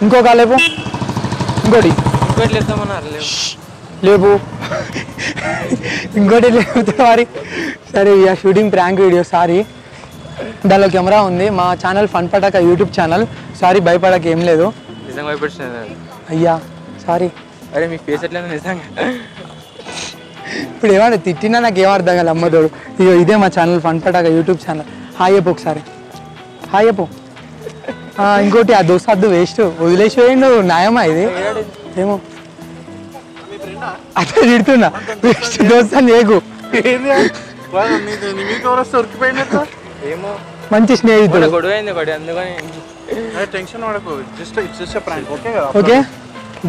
ఇంకో కాల్ లేపు, ఇంకోటి లేపు, ఇంకోటి లేకపోతే మరి. సరే we are shooting prank video. Sorry, దానిలో కెమెరా ఉంది. మా channel fun Pataka YouTube channel. Sorry, భయపడక ఏం లేదు. అయ్యా సారీ. అరే మీ ఫేస్ ఎట్లా నిజంగా ఇప్పుడు ఏమన్నా తిట్టినా నాకు ఏం అర్థం కాదు అమ్మతోడు. ఇగో ఇదే మా channel fun Pataka YouTube channel. Hi చెప్పు ఒకసారి, హాయ్ చెప్పు. ఇంకోటి ఆ దోశ అద్దు వేస్ట్, వదిలేసి పోయిండు. న్యాయమా ఇది? ఏమో అట్లా తిడుతున్నా, వేస్ట్ దోశ నీకు. మంచి స్నేహితుడు. Okay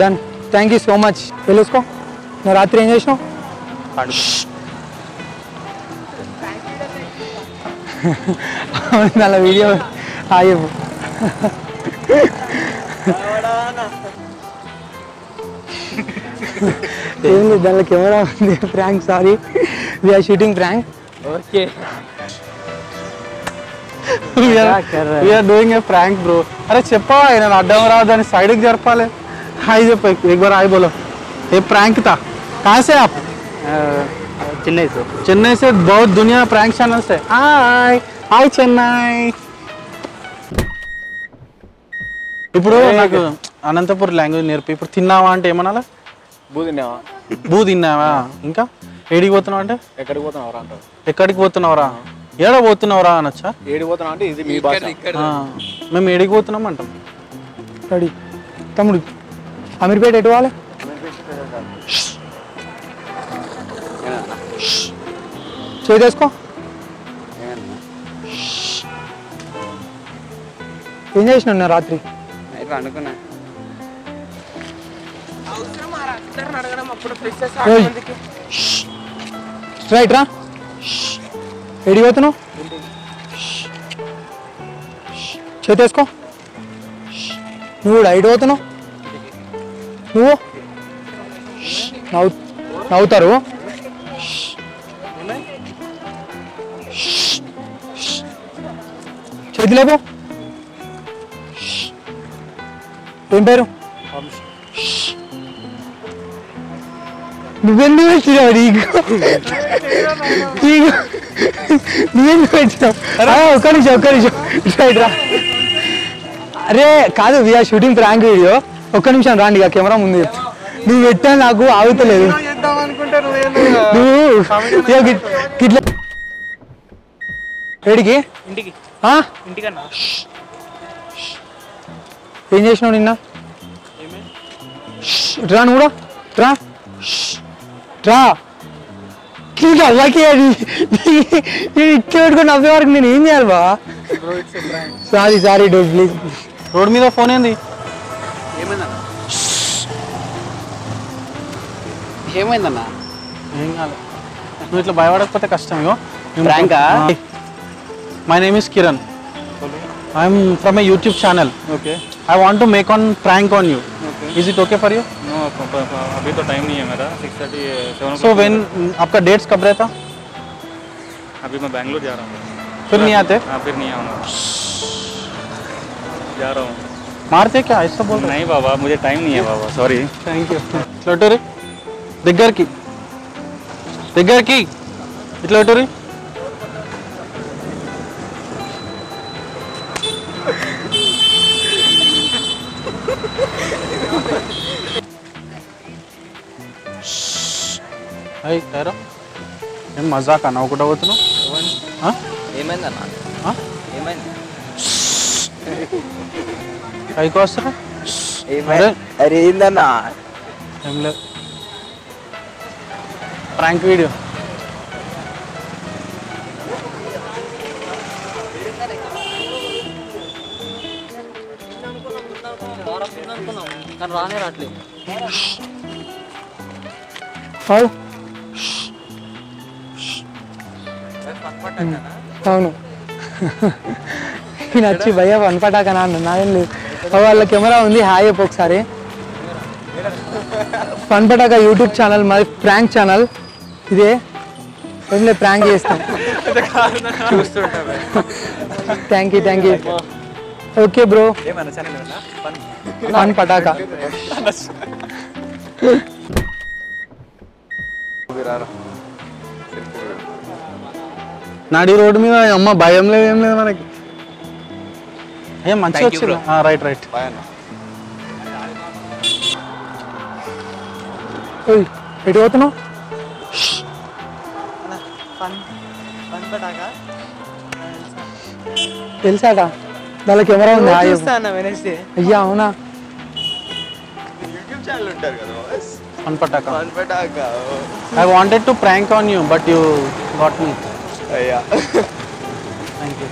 done, thank you so much. తెలుసుకో నువ్వు రాత్రి ఏం చేసినావు? అలా వీడియో ఆయేపు. ఏం లేదు, దానిలో కెమెరా ఉంది. Prank, sorry we're shooting prank. Okay we're doing a prank bro. అరే చెప్పవా, నేను అడ్డం రాదు అని సైడ్కి జరపాలి. हाय जो एक बार हाय बोलो. ये प्रैंक था. कहाँ से आप? चेन्नई से. चेन्नई से. बहुत दुनिया प्रैंक चैनल से. हाय हाय चेन्नई. ఇప్పుడు నాకు అనంతపూర్ లాంగ్వేజ్ నేర్పి. ఇప్పుడు తిన్నావా అంటే ఏమనాలా? బూ తిన్నావా. ఇంకా ఏడికి పోతున్నావు అంటే ఎక్కడికి పోతున్నావురా అంటారు. ఎక్కడికి పోతున్నావురా, ఏడ పోతున్నావురా అనొచ్చా? ఏడికి పోతున్నావు అంటే ఇది మీ భాష. మేము ఏడికి పోతున్నాం అంటాం. రెడీ తమ్ముడు, అమీర్పేట ఎటు వాళ్ళే? చేసేసుకో. ఏం చేసినా రాత్రి? అనుకున్నా రైట్ రా. ఎడికి పోతున్నావు? చేసేసుకో. నువ్వు ఎటు పోతున్నావు? నువ్వు నవ్వుతారు. చేతిలేపో. ఏం పేరు? నువ్వెందుకు వచ్చినావు? నువ్వెందుకు వచ్చినావు? ఒక్క నిమిషం రైట్ రా. అరే కాదు, వీఆర్ షూటింగ్ ప్రాంక్ వీడియో. ఒక్క నిమిషం రాండి, ఇక కెమెరా ముందు చెప్తా. నువ్వు పెట్టా నాకు ఆగుతలేదు. నువ్వు ఇట్లా ఏడికి? ఏం చేసినావు నిన్న? రా నువ్వు కూడా రా. రా అవ్వకి ఇట్లా పెట్టుకుని నవ్వే వరకు నేను ఏం చేయాలి బా? Sorry don't please. రోడ్ మీద ఫోన్ ఏంది? ఏమైందన్నా? ఏం కాదు, నువ్వు ఇట్లా భయపడకపోతే కష్టం. My name is Kiran. I'm from A YouTube channel. Okay. I want to make on prank on you. Okay. Is it okay for you? No, अभी तो टाइम नहीं है मेरा. 6:30 7. So when आपका डेट्स कब रहता? अभी मैं बैंगलोर जा रहा हूँ. फिर नहीं आते? हाँ फिर नहीं आऊँगा. जा रहा हूँ. मारते क्या ऐसा बोल रहे? नहीं बाबा, मुझे टाइम नहीं है बाबा, सॉरी. Thank you. इट्लोटोरी దగ్గరికి ఇట్లోటోరీ. అయ్యి సారా ఏం మజాకా నవ్వుకుంటా పోతున్నావు? ఏమైందన్నా? ఏమైంది? పైకి వస్తారా? అరే ఏందన్నా? ఏం లేదు, ప్రాంక్ వీడియో. రానే రాట్లేదు. అవును నచ్చి భయ్య వన్ పటాకనా అన్న. నాదేం లేదు, వాళ్ళ కెమెరా ఉంది. హాయ్ చెప్పు ఒకసారి. ఫన్ పటాక యూట్యూబ్ ఛానల్ మాది, ప్రాంక్ ఛానల్ ఇదే. ఏం లేదు, ప్రాంక్ చేస్తాం. థ్యాంక్ యూ ఓకే బ్రో ఏమన్నా ఛానల్ ఫన్ పటాకా నాడి రోడ్డు మీద అమ్మ భయం లేదు ఏం లేదు మనకి ఏం మంచిగా వచ్చింది రైట్ రైట్ ఎటు పోతున్నావు తెలుసాట దాని కెమెరా ఉంది అయ్యా అవునా fun Pataka I wanted to prank on you but you got me అయ్యా థ్యాంక్ యూ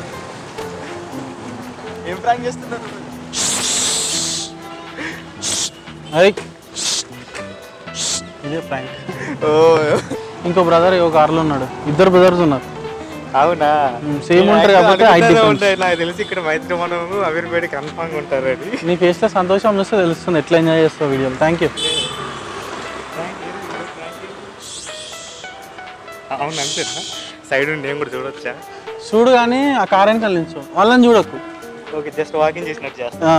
ఏం ప్రాంక్ చేస్తున్నారు ఇదే ప్రాంక్ ఓ ఇంకో బ్రదర్ ఒక కార్లో ఉన్నాడు ఇద్దరు బ్రదర్స్ ఉన్నారు అవునా సేమ్ ఉంటారు కాబట్టి ఉంటాయి నాకు తెలిసి ఇక్కడ మైత్రి మనము అమీర్పేట కన్ఫామ్గా ఉంటారు అది నీ ఫేస్లో సంతోషం వస్తే తెలుస్తుంది ఎట్లా ఎంజాయ్ చేస్తావు వీడియోలు థ్యాంక్ యూ అవును అంతేనా సైడ్ ఉండి నేను కూడా చూడొచ్చా చూడు కానీ ఆ కార్ వెనకాల నిల్చో వాళ్ళని చూడకు ఓకే జస్ట్ వాకింగ్ చేసినట్టు చేస్తా